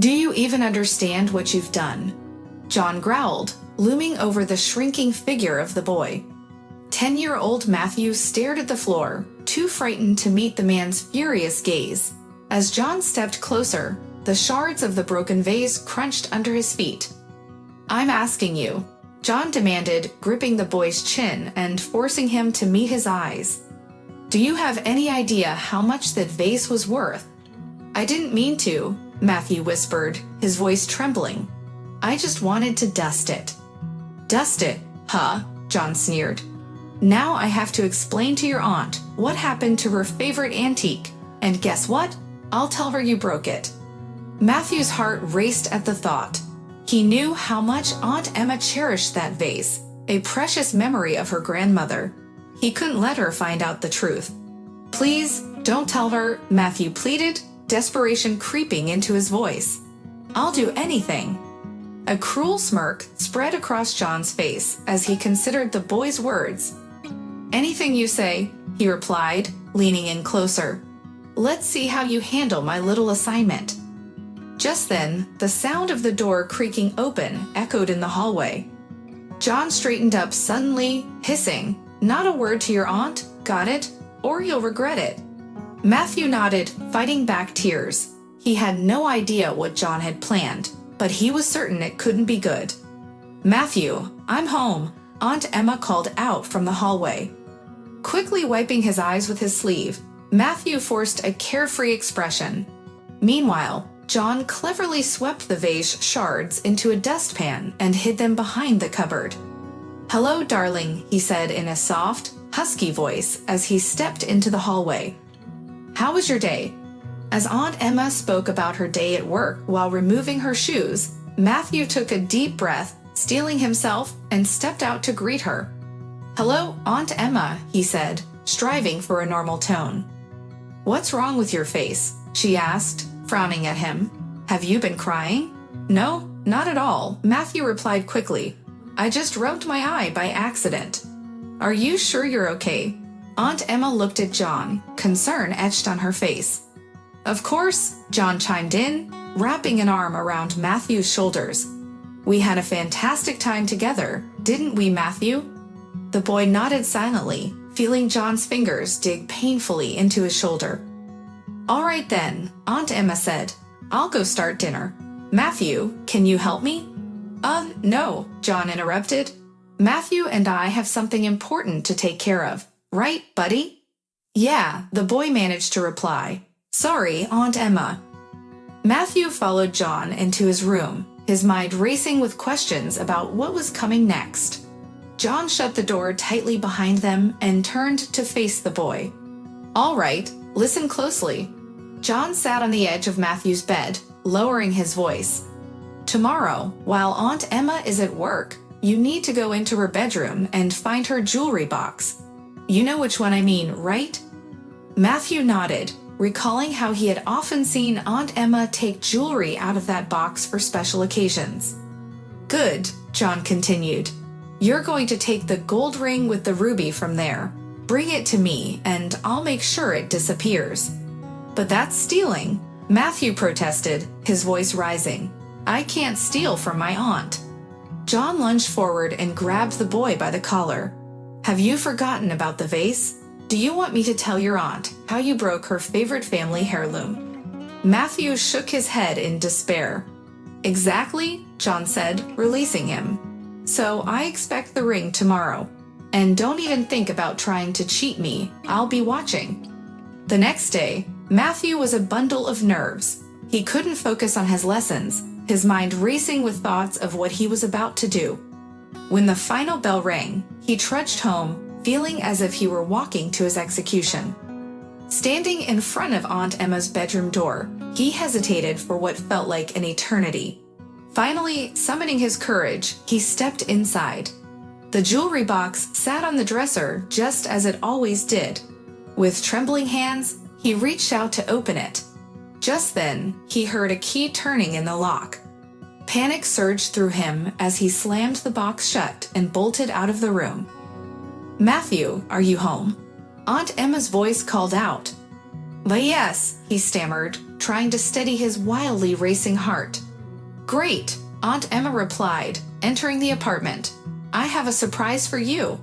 Do you even understand what you've done? John growled, looming over the shrinking figure of the boy. 10-year-old Matthew stared at the floor, too frightened to meet the man's furious gaze. As John stepped closer, the shards of the broken vase crunched under his feet. I'm asking you, John demanded, gripping the boy's chin and forcing him to meet his eyes. Do you have any idea how much that vase was worth? I didn't mean to, Matthew whispered, his voice trembling. I just wanted to dust it. Dust it, huh? John sneered. Now I have to explain to your aunt what happened to her favorite antique, and guess what? I'll tell her you broke it. Matthew's heart raced at the thought. He knew how much Aunt Emma cherished that vase, a precious memory of her grandmother. He couldn't let her find out the truth. Please, don't tell her, Matthew pleaded, desperation creeping into his voice. I'll do anything. A cruel smirk spread across John's face as he considered the boy's words. Anything you say, he replied, leaning in closer. Let's see how you handle my little assignment. Just then, the sound of the door creaking open echoed in the hallway. John straightened up suddenly, hissing, Not a word to your aunt, got it? Or you'll regret it. Matthew nodded, fighting back tears. He had no idea what John had planned, but he was certain it couldn't be good. Matthew, I'm home, Aunt Emma called out from the hallway. Quickly wiping his eyes with his sleeve, Matthew forced a carefree expression. Meanwhile, John cleverly swept the vase shards into a dustpan and hid them behind the cupboard. Hello, darling, he said in a soft, husky voice as he stepped into the hallway. How was your day? As Aunt Emma spoke about her day at work while removing her shoes, Matthew took a deep breath, steeling himself, and stepped out to greet her. Hello, Aunt Emma, he said, striving for a normal tone. What's wrong with your face? She asked, frowning at him. Have you been crying? No, not at all, Matthew replied quickly. I just rubbed my eye by accident. Are you sure you're okay? Aunt Emma looked at John, concern etched on her face. Of course, John chimed in, wrapping an arm around Matthew's shoulders. We had a fantastic time together, didn't we, Matthew? The boy nodded silently, feeling John's fingers dig painfully into his shoulder. All right then, Aunt Emma said. I'll go start dinner. Matthew, can you help me? No, John interrupted. Matthew and I have something important to take care of, right, buddy? Yeah, the boy managed to reply. Sorry, Aunt Emma. Matthew followed John into his room, his mind racing with questions about what was coming next. John shut the door tightly behind them and turned to face the boy. All right, listen closely. John sat on the edge of Matthew's bed, lowering his voice. Tomorrow, while Aunt Emma is at work, you need to go into her bedroom and find her jewelry box. You know which one I mean, right? Matthew nodded, recalling how he had often seen Aunt Emma take jewelry out of that box for special occasions. Good, John continued. You're going to take the gold ring with the ruby from there. Bring it to me, and I'll make sure it disappears. But that's stealing, Matthew protested, his voice rising. I can't steal from my aunt. John lunged forward and grabbed the boy by the collar. Have you forgotten about the vase? Do you want me to tell your aunt how you broke her favorite family heirloom? Matthew shook his head in despair. Exactly, John said, releasing him. So I expect the ring tomorrow. And don't even think about trying to cheat me. I'll be watching. The next day, Matthew was a bundle of nerves. He couldn't focus on his lessons, his mind racing with thoughts of what he was about to do. When the final bell rang, he trudged home, feeling as if he were walking to his execution. Standing in front of Aunt Emma's bedroom door, he hesitated for what felt like an eternity. Finally, summoning his courage, he stepped inside. The jewelry box sat on the dresser just as it always did. With trembling hands, he reached out to open it. Just then, he heard a key turning in the lock. Panic surged through him as he slammed the box shut and bolted out of the room. Matthew, are you home? Aunt Emma's voice called out. But yes, he stammered, trying to steady his wildly racing heart. "Great," Aunt Emma replied, entering the apartment. "I have a surprise for you."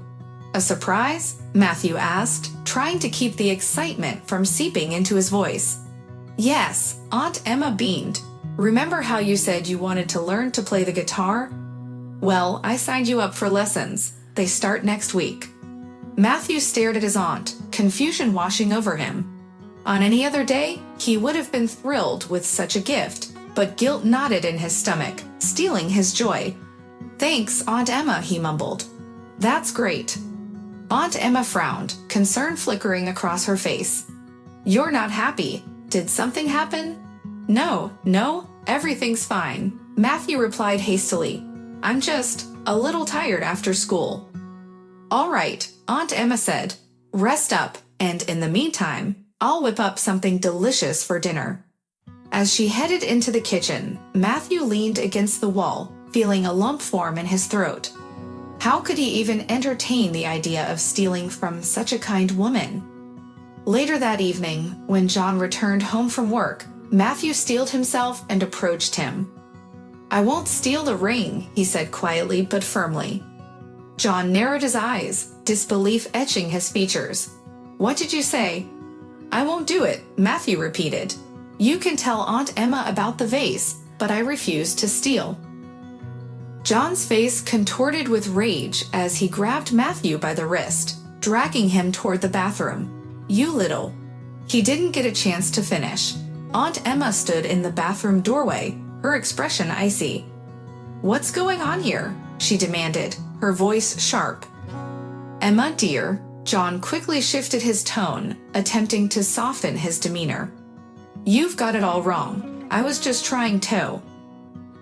"A surprise?" Matthew asked, trying to keep the excitement from seeping into his voice. "Yes," Aunt Emma beamed. "Remember how you said you wanted to learn to play the guitar? Well, I signed you up for lessons. They start next week." Matthew stared at his aunt, confusion washing over him. On any other day, he would have been thrilled with such a gift, but guilt knotted in his stomach, stealing his joy. "Thanks, Aunt Emma," he mumbled. "That's great." Aunt Emma frowned, concern flickering across her face. "You're not happy. Did something happen?" No, everything's fine," Matthew replied hastily. "I'm just a little tired after school." "All right," Aunt Emma said. "Rest up, and in the meantime, I'll whip up something delicious for dinner." As she headed into the kitchen, Matthew leaned against the wall, feeling a lump form in his throat. How could he even entertain the idea of stealing from such a kind woman? Later that evening, when John returned home from work, Matthew steeled himself and approached him. "I won't steal the ring," he said quietly but firmly. John narrowed his eyes, disbelief etching his features. "What did you say?" "I won't do it," Matthew repeated. "You can tell Aunt Emma about the vase, but I refuse to steal." John's face contorted with rage as he grabbed Matthew by the wrist, dragging him toward the bathroom. "You little..." He didn't get a chance to finish. Aunt Emma stood in the bathroom doorway, her expression icy. "What's going on here?" she demanded, her voice sharp. "Emma, dear," John quickly shifted his tone, attempting to soften his demeanor. "You've got it all wrong. I was just trying to..."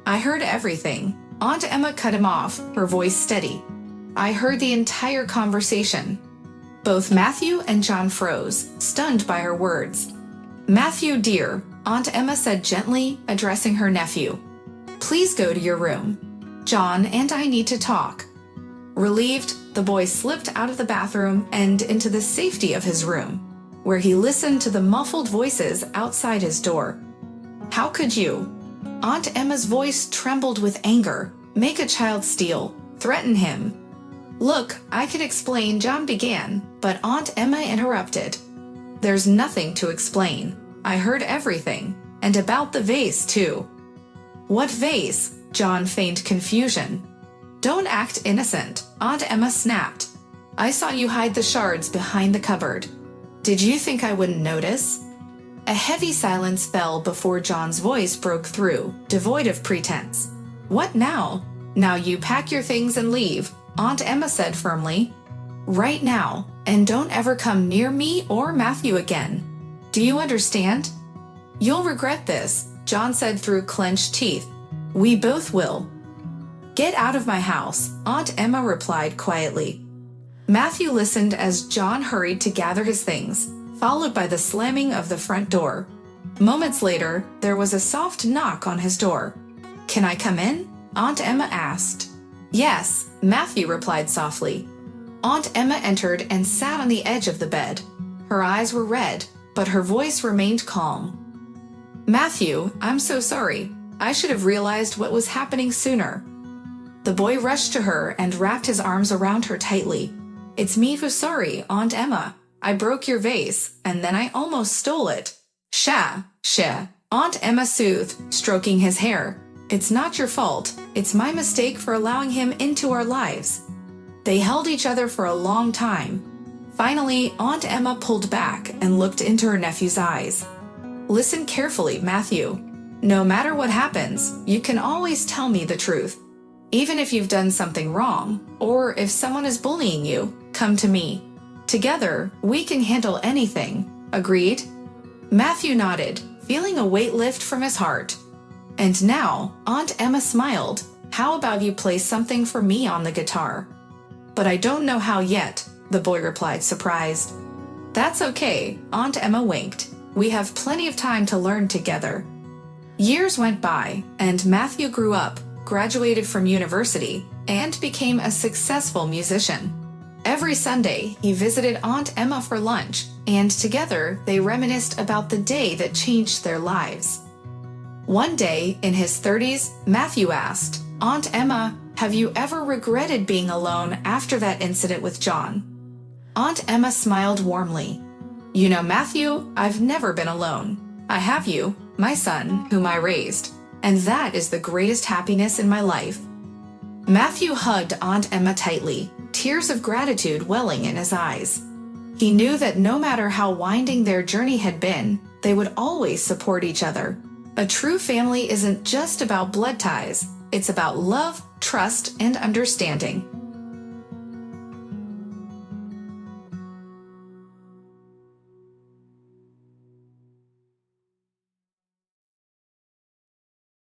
"I heard everything." Aunt Emma cut him off, her voice steady. "I heard the entire conversation." Both Matthew and John froze, stunned by her words. "Matthew, dear," Aunt Emma said gently, addressing her nephew. "Please go to your room. John and I need to talk." Relieved, the boy slipped out of the bathroom and into the safety of his room, where he listened to the muffled voices outside his door. "How could you?" Aunt Emma's voice trembled with anger. "Make a child steal. Threaten him." "Look, I could explain," John began, but Aunt Emma interrupted. "There's nothing to explain. I heard everything, and about the vase, too." "What vase?" John feigned confusion. "Don't act innocent," Aunt Emma snapped. "I saw you hide the shards behind the cupboard. Did you think I wouldn't notice?" A heavy silence fell before John's voice broke through, devoid of pretense. "What now?" "Now you pack your things and leave," Aunt Emma said firmly. "Right now, and don't ever come near me or Matthew again. Do you understand?" "You'll regret this," John said through clenched teeth. "We both will." "Get out of my house," Aunt Emma replied quietly. Matthew listened as John hurried to gather his things, followed by the slamming of the front door. Moments later, there was a soft knock on his door. "Can I come in?" Aunt Emma asked. "Yes," Matthew replied softly. Aunt Emma entered and sat on the edge of the bed. Her eyes were red, but her voice remained calm. "Matthew, I'm so sorry. I should have realized what was happening sooner." The boy rushed to her and wrapped his arms around her tightly. "It's me who's sorry, Aunt Emma. I broke your vase, and then I almost stole it." Sha, Aunt Emma soothed, stroking his hair. "It's not your fault. It's my mistake for allowing him into our lives." They held each other for a long time. Finally, Aunt Emma pulled back and looked into her nephew's eyes. "Listen carefully, Matthew. No matter what happens, you can always tell me the truth. Even if you've done something wrong, or if someone is bullying you, come to me. Together, we can handle anything. Agreed?" Matthew nodded, feeling a weight lift from his heart. "And now," Aunt Emma smiled, "how about you play something for me on the guitar?" "But I don't know how yet," the boy replied, surprised. "That's okay," Aunt Emma winked. "We have plenty of time to learn together." Years went by, and Matthew grew up, graduated from university, and became a successful musician. Every Sunday, he visited Aunt Emma for lunch, and together they reminisced about the day that changed their lives. One day, in his 30s, Matthew asked, "Aunt Emma, have you ever regretted being alone after that incident with John?" Aunt Emma smiled warmly. "You know, Matthew, I've never been alone. I have you, my son, whom I raised, and that is the greatest happiness in my life." Matthew hugged Aunt Emma tightly, tears of gratitude welling in his eyes. He knew that no matter how winding their journey had been, they would always support each other. A true family isn't just about blood ties, it's about love, trust, and understanding.